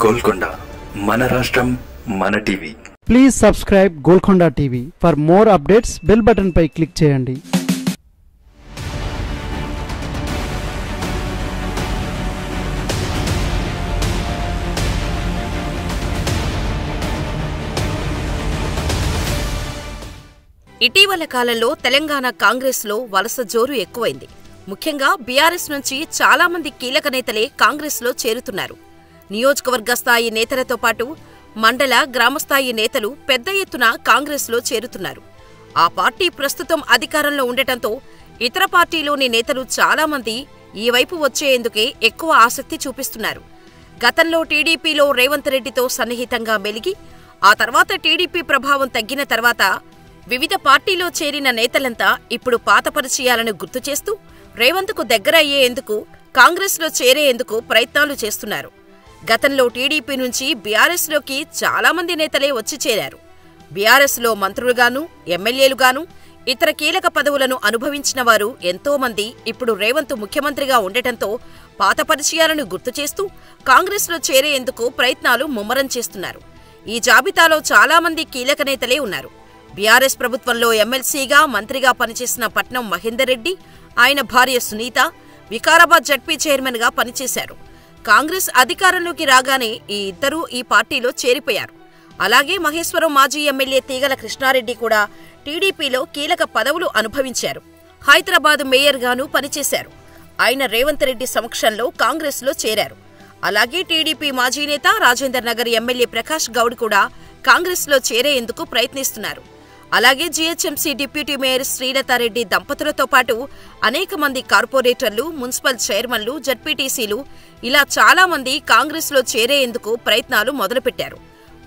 గోల్కొండ మన రాష్ట్రం మన TV. Please subscribe Golconda TV. For more updates bell button పై క్లిక్ చేయండి. ఇటీవల కాలంలో తెలంగాణ కాంగ్రెస్లో వలస జోరు ఎక్కువైంది. ముఖ్యంగా బీఆర్ఎస్ నుంచి చాలా మంది కీలక నేతలే కాంగ్రెస్లో చేరుతున్నారు. నియోజకవర్గ స్థాయి నేతలతో పాటు మండల, గ్రామస్థాయి నేతలు పెద్ద ఎత్తున కాంగ్రెస్లో చేరుతున్నారు. ఆ పార్టీ ప్రస్తుతం అధికారంలో ఉండటంతో ఇతర పార్టీలోని నేతలు చాలా మంది ఈ వైపు వచ్చేందుకే ఎక్కువ ఆసక్తి చూపిస్తున్నారు. గతంలో టీడీపీలో రేవంత్ రెడ్డితో సన్నిహితంగా మెలిగి ఆ తర్వాత టీడీపీ ప్రభావం తగ్గిన తర్వాత వివిధ పార్టీలో చేరిన నేతలంతా ఇప్పుడు పాత పరిచయాలను గుర్తు చేస్తూ రేవంత్కు దగ్గర అయ్యేందుకు, కాంగ్రెస్లో చేరేందుకు ప్రయత్నాలు చేస్తున్నారు. గతంలో టీడీపీ నుంచి బీఆర్ఎస్లోకి చాలామంది నేతలే వచ్చి చేరారు. బీఆర్ఎస్లో మంత్రులుగాను, ఎమ్మెల్యేలుగాను, ఇతర కీలక పదవులను అనుభవించిన వారు ఎంతోమంది ఇప్పుడు రేవంత్ ముఖ్యమంత్రిగా ఉండటంతో పాత పరిచయాలను గుర్తు చేస్తూ కాంగ్రెస్లో చేరేందుకు ప్రయత్నాలు ముమ్మరం చేస్తున్నారు. ఈ జాబితాలో చాలామంది కీలక నేతలే ఉన్నారు. బీఆర్ఎస్ ప్రభుత్వంలో ఎమ్మెల్సీగా, మంత్రిగా పనిచేసిన పట్నం మహేందర్ రెడ్డి, ఆయన భార్య సునీత వికారాబాద్ జడ్పీ చైర్మన్గా పనిచేశారు. కాంగ్రెస్ అధికారంలోకి రాగానే ఈ ఇద్దరూ ఈ పార్టీలో చేరిపోయారు. అలాగే మహేశ్వరం మాజీ ఎమ్మెల్యే తీగల కృష్ణారెడ్డి కూడా టీడీపీలో కీలక పదవులు అనుభవించారు. హైదరాబాద్ మేయర్గానూ పనిచేశారు. ఆయన రేవంత్ రెడ్డి సమక్షంలో కాంగ్రెస్లో చేరారు. అలాగే టీడీపీ మాజీ నేత రాజేందర్ నగర్ ఎమ్మెల్యే ప్రకాష్ గౌడ్ కూడా కాంగ్రెస్లో చేరేందుకు ప్రయత్నిస్తున్నారు. అలాగే జీహెచ్ఎంసీ డిప్యూటీ మేయర్ శ్రీలతారెడ్డి దంపతులతో పాటు అనేక మంది కార్పొరేటర్లు, మున్సిపల్ చైర్మన్లు, జడ్పీటీసీలు ఇలా చాలా మంది కాంగ్రెస్లో చేరేందుకు ప్రయత్నాలు మొదలుపెట్టారు.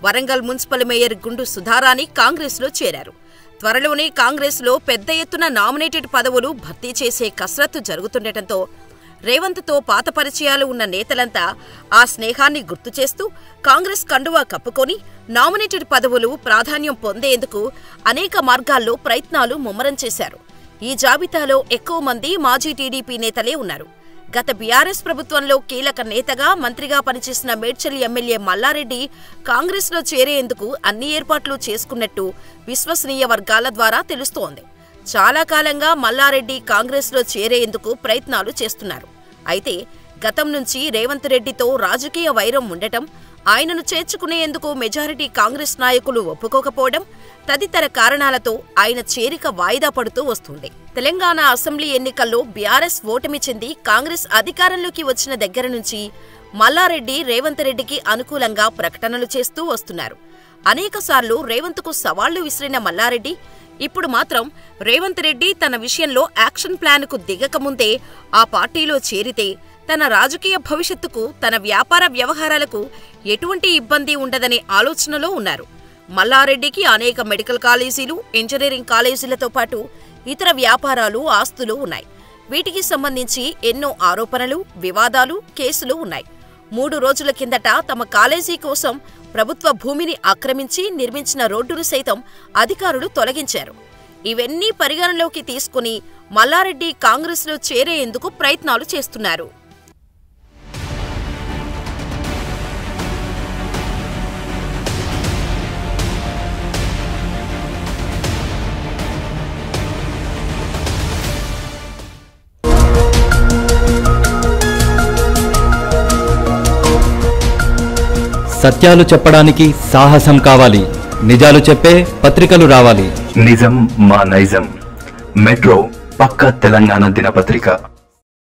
వరంగల్ మున్సిపల్ మేయర్ గుండు సుధారాణి కాంగ్రెస్లో చేరారు. త్వరలోనే కాంగ్రెస్లో పెద్ద ఎత్తున నామినేటెడ్ పదవులు భర్తీ చేసే కసరత్తు జరుగుతుండటంతో రేవంత్తో పాత పరిచయాలు ఉన్న నేతలంతా ఆ స్నేహాన్ని గుర్తు చేస్తూ కాంగ్రెస్ కండువా కప్పుకొని నామినేటెడ్ పదవులు ప్రాధాన్యం పొందేందుకు అనేక మార్గాల్లో ప్రయత్నాలు ముమ్మరం చేశారు. ఈ జాబితాలో ఎక్కువ మంది మాజీ టీడీపీ నేతలే ఉన్నారు. గత బీఆర్ఎస్ ప్రభుత్వంలో కీలక నేతగా, మంత్రిగా పనిచేసిన మేడ్చల్ ఎమ్మెల్యే మల్లారెడ్డి కాంగ్రెస్లో చేరేందుకు అన్ని ఏర్పాట్లు చేసుకున్నట్టు విశ్వసనీయ వర్గాల ద్వారా తెలుస్తోంది. చాలా కాలంగా మల్లారెడ్డి కాంగ్రెస్లో చేరేందుకు ప్రయత్నాలు చేస్తున్నారు. అయితే గతం నుంచి రేవంత్ రెడ్డితో రాజకీయ వైరం ఉండటం, ఆయనను చేర్చుకునేందుకు మెజారిటీ కాంగ్రెస్ నాయకులు ఒప్పుకోకపోవడం తదితర కారణాలతో ఆయన చేరిక వాయిదా పడుతూ వస్తుంది. తెలంగాణ అసెంబ్లీ ఎన్నికల్లో బీఆర్ఎస్ ఓటమి చెంది కాంగ్రెస్ అధికారంలోకి వచ్చిన దగ్గర నుంచి మల్లారెడ్డి రేవంత్ రెడ్డికి అనుకూలంగా ప్రకటనలు చేస్తూ వస్తున్నారు. అనేకసార్లు రేవంత్కు సవాళ్లు విసిరిన మల్లారెడ్డి ఇప్పుడు మాత్రం రేవంత్ రెడ్డి తన విషయంలో యాక్షన్ ప్లాన్కు దిగకముందే ఆ పార్టీలో చేరితే తన రాజకీయ భవిష్యత్తుకు, తన వ్యాపార వ్యవహారాలకు ఎటువంటి ఇబ్బంది ఉండదనే ఆలోచనలో ఉన్నారు. మల్లారెడ్డికి అనేక మెడికల్ కాలేజీలు, ఇంజనీరింగ్ కాలేజీలతో పాటు ఇతర వ్యాపారాలు, ఆస్తులు ఉన్నాయి. వీటికి సంబంధించి ఎన్నో ఆరోపణలు, వివాదాలు, కేసులు ఉన్నాయి. 3 రోజుల కిందట తమ కాలేజీ కోసం ప్రభుత్వ భూమిని ఆక్రమించి నిర్మించిన రోడ్డును సైతం అధికారులు తొలగించారు. ఇవన్నీ పరిగణలోకి తీసుకుని మల్లారెడ్డి కాంగ్రెస్లో చేరేందుకు ప్రయత్నాలు చేస్తున్నారు. సత్యాలు చెప్పడానికి సాహసం కావాలి. నిజాలు చెప్పే పత్రికలు రావాలి. నిజం మా నైజం. మెట్రో పక్క తెలంగాణ దినపత్రిక.